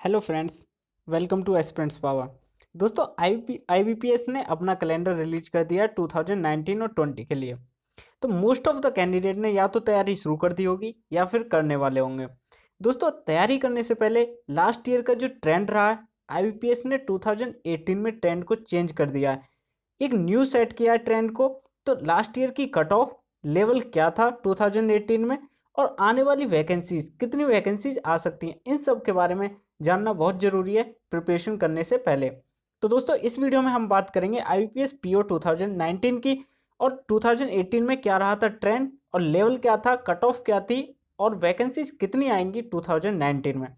Hello friends, welcome two aspirants power. दोस्तों, IBPS ने अपना कैलेंडर रिलीज कर दिया 2019 और 20 के लिए। तो मोस्ट ऑफ द कैंडिडेट ने या तो तैयारी शुरू कर दी होगी या फिर करने वाले होंगे। दोस्तों, तैयारी करने से पहले लास्ट ईयर का जो ट्रेंड रहा है, आईबीपीएस ने 2018 में ट्रेंड को चेंज कर दिया है। एक न्यू सेट किया है ट्रेंड को। तो लास्ट ईयर की कट ऑफ लेवल क्या था 2018 में, और आने वाली वैकेंसीज कितनी वैकेंसीज आ सकती हैं, इन सब के बारे में जानना बहुत ज़रूरी है प्रिपरेशन करने से पहले। तो दोस्तों, इस वीडियो में हम बात करेंगे आईबीपीएस पीओ 2019 की, और 2018 में क्या रहा था ट्रेंड, और लेवल क्या था, कट ऑफ क्या थी, और वैकेंसीज कितनी आएंगी 2019 में। तो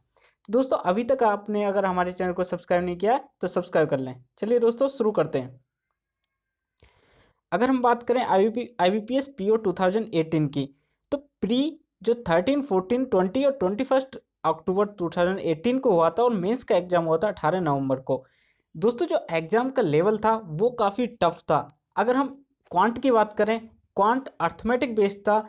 दोस्तों, अभी तक आपने अगर हमारे चैनल को सब्सक्राइब नहीं किया तो सब्सक्राइब कर लें। चलिए दोस्तों, शुरू करते हैं। अगर हम बात करें आईबीपीएस पीओ 2018 की, तो प्री जो 13, 14, 20 और 21 अक्टूबर 2018 को हुआ था, और मेंस का एग्जाम हुआ था 18 नवंबर को। दोस्तों, जो एग्जाम का लेवल था वो काफ़ी टफ था। अगर हम क्वांट की बात करें, क्वांट अर्थमेटिक बेस्ड था।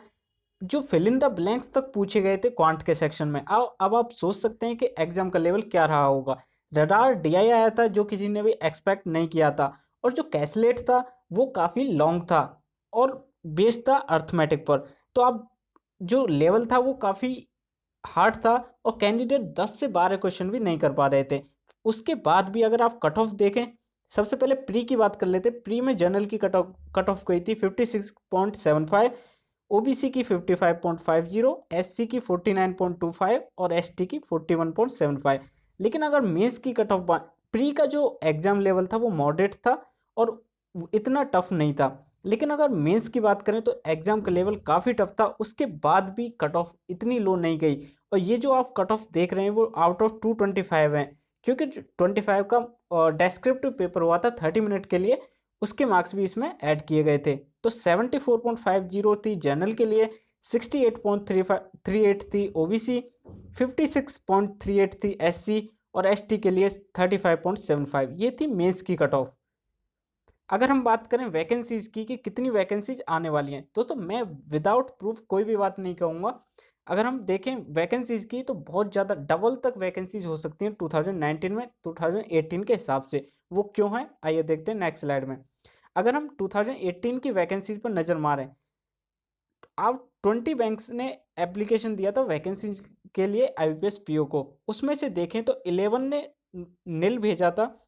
जो फिल इन द ब्लैंक्स तक पूछे गए थे क्वांट के सेक्शन में। अब आप सोच सकते हैं कि एग्जाम का लेवल क्या रहा होगा। रडार डीआई आया था जो किसी ने भी एक्सपेक्ट नहीं किया था, और जो कैसलेट था वो काफ़ी लॉन्ग था और बेस्ड था अर्थमेटिक पर। तो अब जो लेवल था वो काफ़ी हार्ड था, और कैंडिडेट 10 से 12 क्वेश्चन भी नहीं कर पा रहे थे। उसके बाद भी अगर आप कट ऑफ देखें, सबसे पहले प्री की बात कर लेते। प्री में जनरल की कट ऑफ गई थी 56.75, ओबीसी की 55.50, एससी की 49.25 और एसटी की 41.75। लेकिन अगर मेंस की कट ऑफ, प्री का जो एग्जाम लेवल था वो मॉडरेट था और इतना टफ नहीं था। लेकिन अगर मेंस की बात करें तो एग्जाम का लेवल काफ़ी टफ था, उसके बाद भी कट ऑफ इतनी लो नहीं गई। और ये जो आप कट ऑफ देख रहे हैं वो आउट ऑफ 225 है, क्योंकि 25 का डेस्क्रिप्टिव पेपर हुआ था 30 मिनट के लिए, उसके मार्क्स भी इसमें ऐड किए गए थे। तो 74.50 थी जनरल के लिए, 68.38 थी ओबीसी, 56.38 थी एससी, और एसटी के लिए 35.75। ये थी मेंस की कट ऑफ। अगर हम बात करें वैकेंसीज की कि कितनी वैकेंसीज आने वाली हैं, दोस्तों मैं विदाउट प्रूफ कोई भी बात नहीं कहूँगा। अगर हम देखें वैकेंसीज की तो बहुत ज़्यादा, डबल तक वैकेंसीज हो सकती हैं 2019 में 2018 के हिसाब से। वो क्यों है, आइए देखते हैं नेक्स्ट स्लाइड में। अगर हम 2018 की वैकेंसीज पर नज़र मारें, तो आप 20 बैंक्स ने एप्लीकेशन दिया था वैकेंसीज के लिए आईबीपीएस पीओ को। उसमें से देखें तो 11 ने नील भेजा था,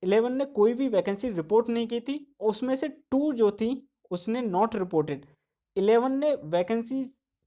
11 ने कोई भी वैकेंसी रिपोर्ट नहीं की थी। उसमें से 2 जो थी उसने नॉट रिपोर्टेड। 11 ने वैकेंसी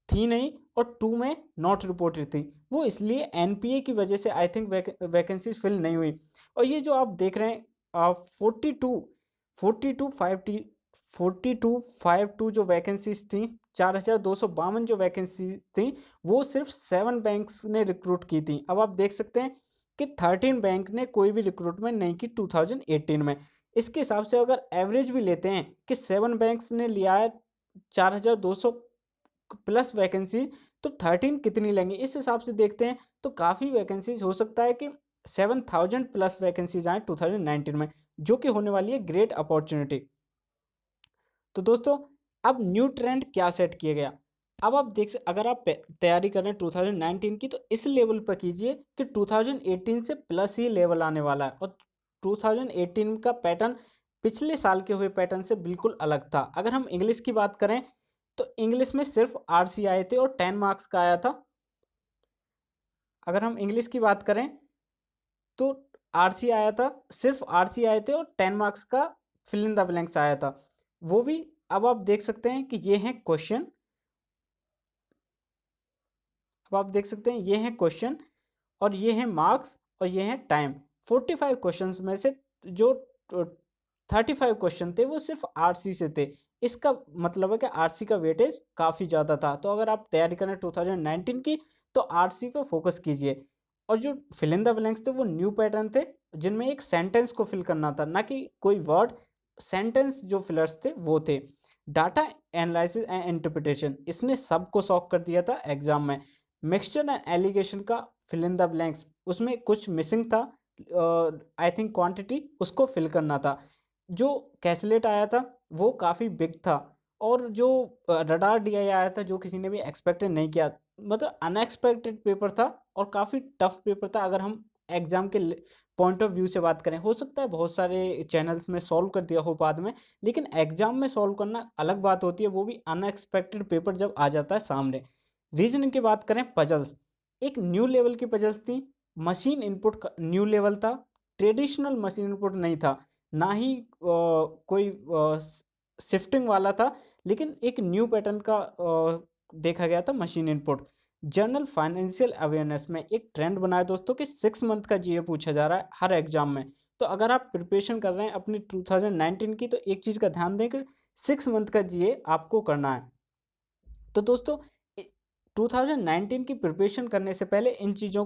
थी नहीं, और 2 में नॉट रिपोर्टेड थी। वो इसलिए एनपीए की वजह से आई थिंक वैकेंसीज फिल नहीं हुई। और ये जो आप देख रहे हैं 4252 जो वैकेंसीज थी, 4252 जो वैकेंसी थी, वो सिर्फ 7 बैंक्स ने रिक्रूट की थी। अब आप देख सकते हैं कि 13 बैंक ने कोई भी रिक्रूटमेंट नहीं की 2018 में। इसके हिसाब से अगर एवरेज भी लेते हैं कि 7 बैंक्स ने लिया है 4200 प्लस वैकेंसीज, तो 13 कितनी लेंगे, इस हिसाब से देखते हैं तो काफ़ी वैकेंसीज हो सकता है कि 7000 प्लस वैकेंसीज आए 2019 में, जो कि होने वाली है ग्रेट अपॉर्चुनिटी। तो दोस्तों, अब न्यू ट्रेंड क्या सेट किया गया। अब आप अगर आप तैयारी कर रहे हैं 2019 की, तो इस लेवल पर कीजिए कि 2018 से प्लस ही लेवल आने वाला है। और 2018 का पैटर्न पिछले साल के हुए पैटर्न से बिल्कुल अलग था। अगर हम इंग्लिश की बात करें तो इंग्लिश में सिर्फ आरसी आए थे और 10 मार्क्स का आया था। अगर हम इंग्लिश की बात करें तो आरसी आया था, सिर्फ आरसी आए थे, और 10 मार्क्स का फिल इन द ब्लैंक्स आया था, वो भी। अब आप देख सकते हैं कि ये हैं क्वेश्चन। अब आप देख सकते हैं ये हैं क्वेश्चन, और ये हैं मार्क्स, और ये हैं टाइम। 45 क्वेश्चंस में से जो 35 क्वेश्चन थे वो सिर्फ आरसी से थे। इसका मतलब है कि आरसी का वेटेज काफ़ी ज़्यादा था। तो अगर आप तैयारी करें 2019 की, तो आरसी पे फोकस कीजिए। और जो फिल इन द ब्लैंक्स थे वो न्यू पैटर्न थे, जिनमें एक सेंटेंस को फिल करना था, ना कि कोई वर्ड। सेंटेंस जो फिलर्स थे वो थे। डाटा एनालिसिस एंड इंटरप्रिटेशन, इसने सबको शॉक कर दिया था एग्जाम में। मिक्सचर एंड एलिगेशन का फिल इन द ब्लैंक्स, उसमें कुछ मिसिंग था, आई थिंक क्वांटिटी, उसको फिल करना था। जो कैसलेट आया था वो काफ़ी बिग था, और जो रडार डीआई आया था जो किसी ने भी एक्सपेक्टेड नहीं किया, मतलब अनएक्सपेक्टेड पेपर था। और काफ़ी टफ पेपर था। अगर हम एग्जाम के पॉइंट ऑफ व्यू से बात करें, हो सकता है बहुत सारे चैनल्स में सॉल्व कर दिया हो बाद में, लेकिन एग्जाम में सॉल्व करना अलग बात होती है, वो भी अनएक्सपेक्टेड पेपर जब आ जाता है सामने। रीजनिंग की बात करें, पजल्स एक न्यू लेवल की पजल्स थी, मशीन इनपुट का न्यू लेवल था, ट्रेडिशनल मशीन इनपुट नहीं था, ना ही कोई शिफ्टिंग वाला था, लेकिन एक न्यू पैटर्न का देखा गया था machine input. General financial awareness में एक ट्रेंड बनाया दोस्तों कि 6 मंथ का जीए पूछा जा रहा है हर एग्जाम में। तो अगर आप प्रिपरेशन कर रहे हैं अपनी 2019 की, तो एक चीज़ का ध्यान दें कि 6 मंथ का जीए आपको करना है। तो दोस्तों 2019 की प्रिपरेशन करने से पहले इन चीज़ों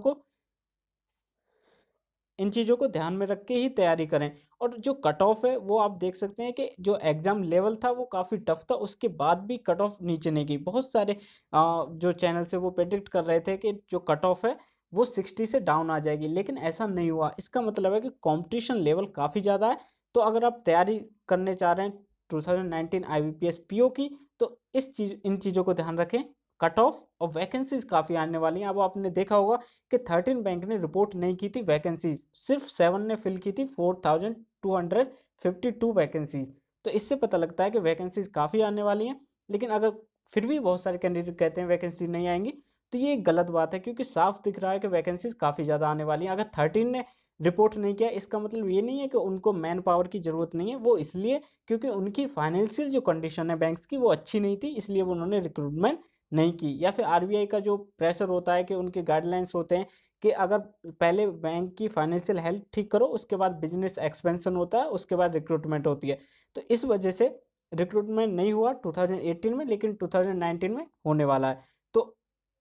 को ध्यान में रख के ही तैयारी करें। और जो कट ऑफ है वो आप देख सकते हैं कि जो एग्ज़ाम लेवल था वो काफ़ी टफ था, उसके बाद भी कट ऑफ नीचे नहीं गई। बहुत सारे जो चैनल से वो प्रेडिक्ट कर रहे थे कि जो कट ऑफ है वो 60 से डाउन आ जाएगी, लेकिन ऐसा नहीं हुआ। इसका मतलब है कि कंपटीशन लेवल काफ़ी ज़्यादा है। तो अगर आप तैयारी करने चाह रहे हैं 2019 IBPS PO की, तो इन चीज़ों को ध्यान रखें। कट ऑफ और वैकेंसीज काफ़ी आने वाली हैं। अब आपने देखा होगा कि 13 बैंक ने रिपोर्ट नहीं की थी वैकेंसीज, सिर्फ 7 ने फिल की थी 4252 वैकेंसीज। तो इससे पता लगता है कि वैकेंसीज काफ़ी आने वाली हैं। लेकिन अगर फिर भी बहुत सारे कैंडिडेट कहते हैं वैकेंसी नहीं आएंगी, तो ये एक गलत बात है, क्योंकि साफ दिख रहा है कि वैकेंसीज काफ़ी ज़्यादा आने वाली हैं। अगर 13 ने रिपोर्ट नहीं किया, इसका मतलब ये नहीं है कि उनको मैन पावर की ज़रूरत नहीं है, वो इसलिए क्योंकि उनकी फाइनेंशियल जो कंडीशन है बैंक्स की वो अच्छी नहीं थी, इसलिए वो उन्होंने रिक्रूटमेंट नहीं की। या फिर आरबीआई का जो प्रेशर होता है कि उनके गाइडलाइंस होते हैं कि अगर पहले बैंक की फाइनेंशियल हेल्थ ठीक करो, उसके बाद बिजनेस एक्सपेंशन होता है, उसके बाद रिक्रूटमेंट होती है। तो इस वजह से रिक्रूटमेंट नहीं हुआ 2018 में, लेकिन 2019 में होने वाला है। तो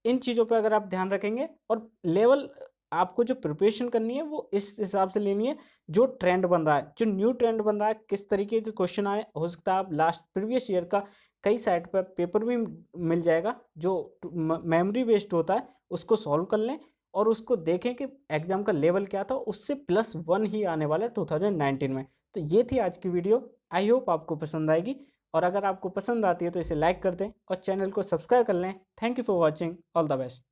इन चीज़ों पे अगर आप ध्यान रखेंगे, और लेवल आपको जो प्रिपरेशन करनी है वो इस हिसाब से लेनी है जो ट्रेंड बन रहा है, जो न्यू ट्रेंड बन रहा है, किस तरीके के क्वेश्चन आए। हो सकता है आप लास्ट प्रीवियस ईयर का कई साइट पर पेपर भी मिल जाएगा जो मेमोरी बेस्ड होता है, उसको सॉल्व कर लें और उसको देखें कि एग्जाम का लेवल क्या था, उससे +1 ही आने वाला है 2019 में। तो ये थी आज की वीडियो, आई होप आपको पसंद आएगी, और अगर आपको पसंद आती है तो इसे लाइक कर दें और चैनल को सब्सक्राइब कर लें। Thank you for watching, all the best.